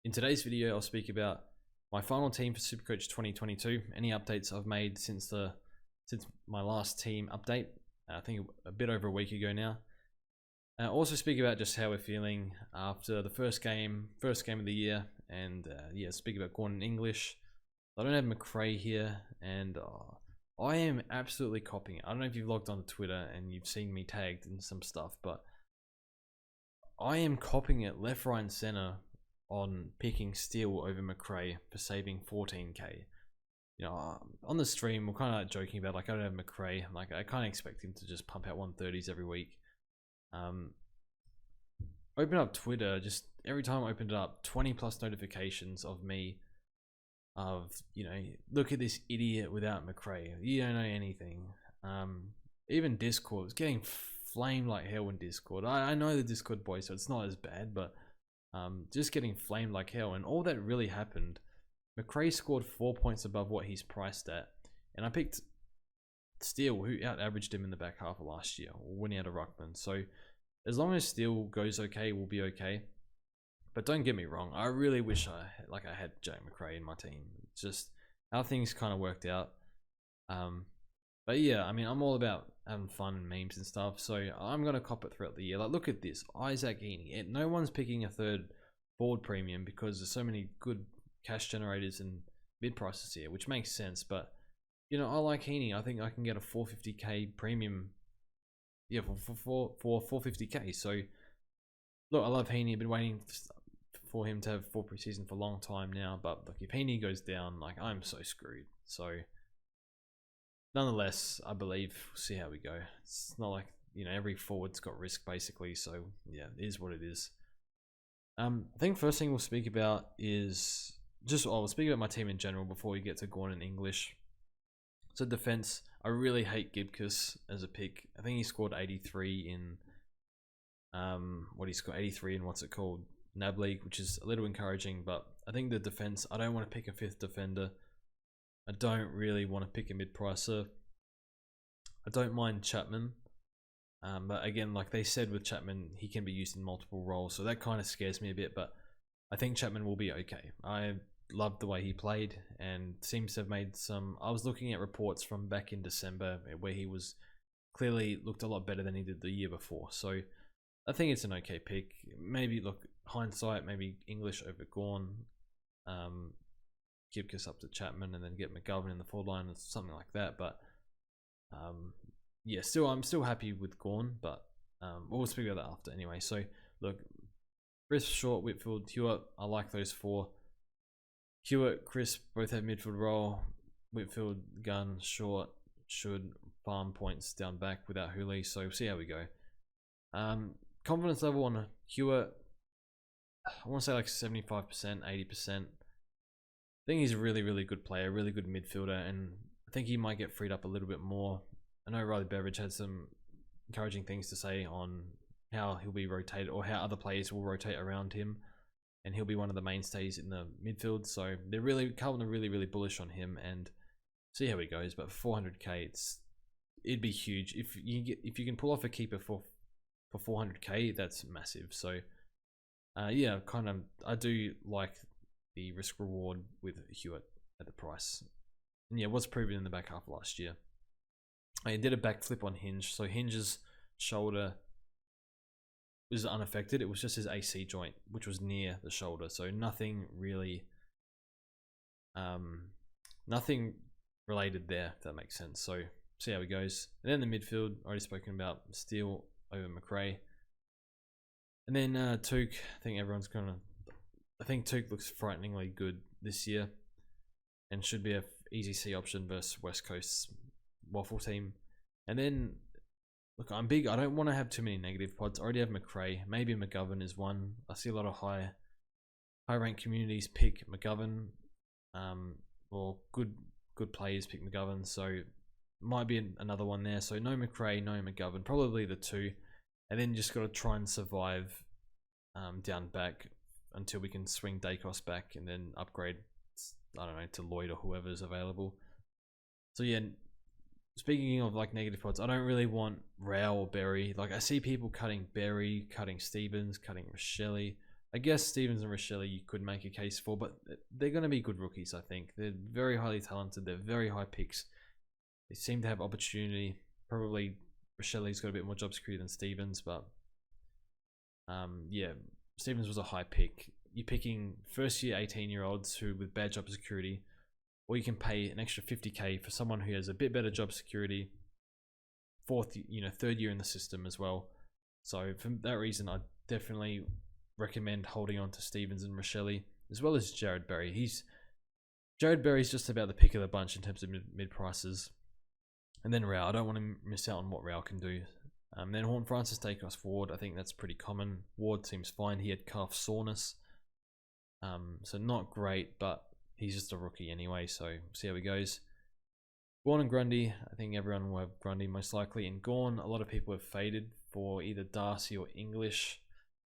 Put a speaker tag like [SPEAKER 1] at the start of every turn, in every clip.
[SPEAKER 1] In today's video, I'll speak about my final team for Supercoach 2022, any updates I've made since my last team update, I think a bit over a week ago now. Also speak about just how we're feeling after the first game of the year, and yeah, speak about Gawn in English. I don't have Macrae here, and I am absolutely copying it. I don't know if you've logged on to Twitter and you've seen me tagged in some stuff, but I am copying it left, right, and center on picking Steele over Macrae for saving 14k. You know, on the stream, we're kind of like joking about, like, I don't have Macrae. Like, I kind of expect him to just pump out 130s every week. Open up Twitter, just every time I opened it up, 20 plus notifications of me of, you know, look at this idiot without Macrae. You don't know anything. Even Discord was getting flamed like hell in Discord. I know the Discord boys, so it's not as bad, but just getting flamed like hell. And all that really happened, Macrae scored 4 points above what he's priced at, and I picked Steele, who out-averaged him in the back half of last year, winning out of Ruckman. So as long as Steele goes okay, we'll be okay. But don't get me wrong, I really wish I had Jack Macrae in my team. It's just how things kind of worked out. But yeah, I mean, I'm all about having fun and memes and stuff, so I'm going to cop it throughout the year. Like, look at this, Issac. No one's picking a third forward premium because there's so many good cash generators and mid prices here, which makes sense. But, you know, I like Heaney. I think I can get a 450k premium, yeah, for 450k. So, look, I love Heaney. I've been waiting for him to have full preseason for a long time now. But, look, if Heaney goes down, like, I'm so screwed. So, nonetheless, I believe we'll see how we go. It's not like, you know, every forward's got risk basically, so yeah, it is what it is. I think first thing we'll speak about is we'll speak about my team in general before we get to Gawn in English. So defense, I really hate Gibcus as a pick. I think he scored 83 in NAB League, which is a little encouraging, but I think the defense, I don't want to pick a fifth defender. I don't really want to pick a mid-pricer. I don't mind Chapman. But again, like they said with Chapman, he can be used in multiple roles. So that kind of scares me a bit. But I think Chapman will be okay. I loved the way he played and seems to have made some... I was looking at reports from back in December where he was clearly looked a lot better than he did the year before. So I think it's an okay pick. Maybe, look, hindsight, maybe English over Gawn. Gibcus up to Chapman and then get McGovern in the forward line or something like that. But yeah, I'm still happy with Gawn, but we'll speak about that after anyway. So look, Chris, Short, Whitfield, Hewitt, I like those four. Hewitt, Chris both have midfield role. Whitfield, Gunn, Short should farm points down back without Hooley, so we'll see how we go. Confidence level on Hewitt, I want to say like 75%, 80%. I think he's a really, really good player, really good midfielder, and I think he might get freed up a little bit more. I know Riley Beveridge had some encouraging things to say on how he'll be rotated or how other players will rotate around him, and he'll be one of the mainstays in the midfield. So Carlton are really, really bullish on him, and see how he goes. But for 400k, it'd be huge if you can pull off a keeper for 400k. That's massive. So yeah, I do like the risk reward with Hewitt at the price. And yeah, was proven in the back half of last year. I did a backflip on Hinge, so Hinge's shoulder was unaffected. It was just his AC joint, which was near the shoulder, so nothing really, nothing related there, if that makes sense. So see how it goes. And then the midfield, already spoken about Steele over Macrae. And then Touk, I think Touk looks frighteningly good this year and should be a easy C option versus West Coast's waffle team. And then, look, I'm big. I don't want to have too many negative pods. I already have Macrae. Maybe McGovern is one. I see a lot of high rank communities pick McGovern, or good players pick McGovern. So might be another one there. So no Macrae, no McGovern. Probably the two. And then just got to try and survive down back until we can swing Dacos back and then upgrade, I don't know, to Lloyd or whoever's available. So yeah, speaking of like negative pods, I don't really want Rao or Berry. Like I see people cutting Berry, cutting Stevens, cutting Rochelle. I guess Stevens and Rochelle you could make a case for, but they're going to be good rookies, I think. They're very highly talented. They're very high picks. They seem to have opportunity. Probably Rochelle's got a bit more job security than Stevens, but yeah, Stevens was a high pick. You're picking first year 18-year-olds who with bad job security, or you can pay an extra 50k for someone who has a bit better job security, third year in the system as well. So for that reason, I definitely recommend holding on to Stevens and Rochelle, as well as Jared Berry. Jared Berry's just about the pick of the bunch in terms of mid prices. And then Rao, I don't want to miss out on what Rao can do. Then Horn Francis taking us forward. I think that's pretty common. Ward seems fine. He had calf soreness. So not great, but he's just a rookie anyway, so see how he goes. Gawn and Grundy, I think everyone will have Grundy most likely. And Gawn, a lot of people have faded for either Darcy or English.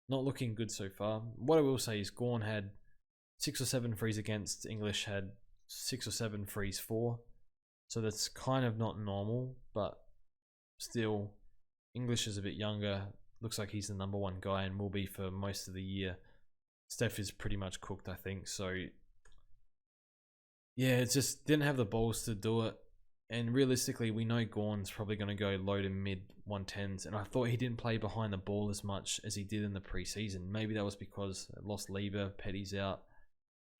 [SPEAKER 1] Not looking good so far. What I will say is Gawn had 6 or 7 frees against, English had 6 or 7 frees for. So that's kind of not normal, but still, English is a bit younger. Looks like he's the #1 guy and will be for most of the year. Steph is pretty much cooked, I think. So yeah, it just didn't have the balls to do it. And realistically, we know Gawn's probably going to go low to mid 110s. And I thought he didn't play behind the ball as much as he did in the preseason. Maybe that was because I lost Lever, Petty's out,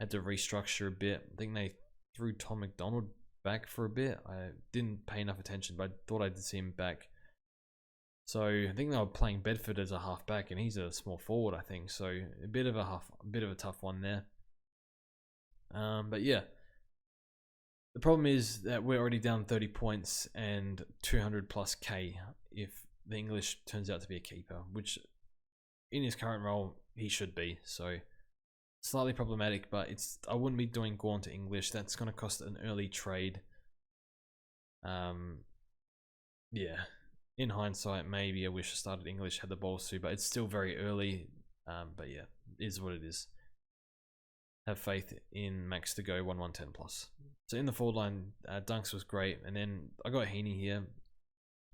[SPEAKER 1] had to restructure a bit. I think they threw Tom McDonald back for a bit. I didn't pay enough attention, but I thought I did see him back. So I think they were playing Bedford as a halfback, and he's a small forward, I think. So a bit of a tough one there. But yeah, the problem is that we're already down 30 points and 200 plus K if the English turns out to be a keeper, which in his current role he should be. So slightly problematic, but I wouldn't be doing Gawn to English. That's going to cost an early trade. Yeah. In hindsight, maybe I wish I started English, had the balls to, but it's still very early. But yeah, it is what it is. Have faith in Max to go 110 plus. So in the forward line, Dunks was great, and then I got Heaney here.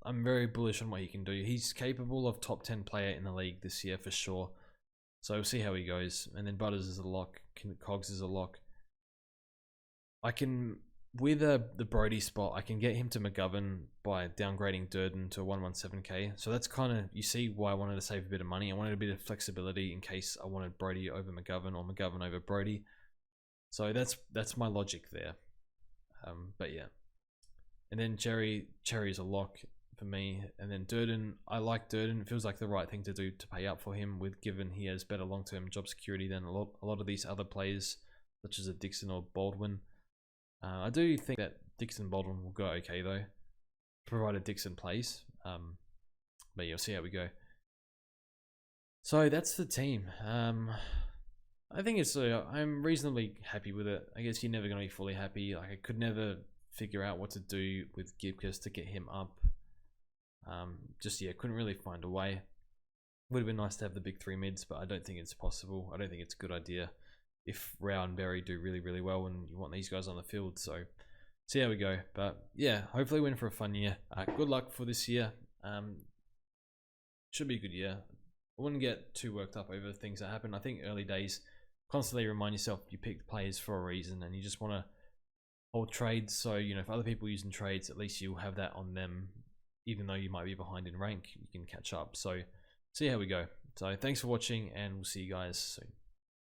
[SPEAKER 1] I'm very bullish on what he can do. He's capable of top 10 player in the league this year for sure. So we'll see how he goes. And then Butters is a lock. Cogs is a lock. I can, with the Brody spot, I can get him to McGovern by downgrading Durden to 117k. So that's kind of, you see why I wanted to save a bit of money. I wanted a bit of flexibility in case I wanted Brody over McGovern or McGovern over Brody. So that's my logic there. But yeah. And then Cherry is a lock for me. And then Durden, I like Durden. It feels like the right thing to do to pay up for him, with given he has better long-term job security than a lot of these other players, such as a Dixon or Baldwin. I do think that Dixon Baldwin will go okay though, provided Dixon plays. But you'll see how we go. So that's the team. I think it's I'm reasonably happy with it. I guess you're never going to be fully happy. Like, I could never figure out what to do with Gibcus to get him up. Couldn't really find a way. Would have been nice to have the big 3 mids, but I don't think it's possible. I don't think it's a good idea if Rao and Berry do really, really well and you want these guys on the field. So see how we go. But yeah, hopefully we're in for a fun year. Good luck for this year. Should be a good year. I wouldn't get too worked up over things that happen. I think early days, constantly remind yourself you picked players for a reason, and you just want to hold trades. So, if other people are using trades, at least you'll have that on them. Even though you might be behind in rank, you can catch up. So see how we go. So thanks for watching, and we'll see you guys soon.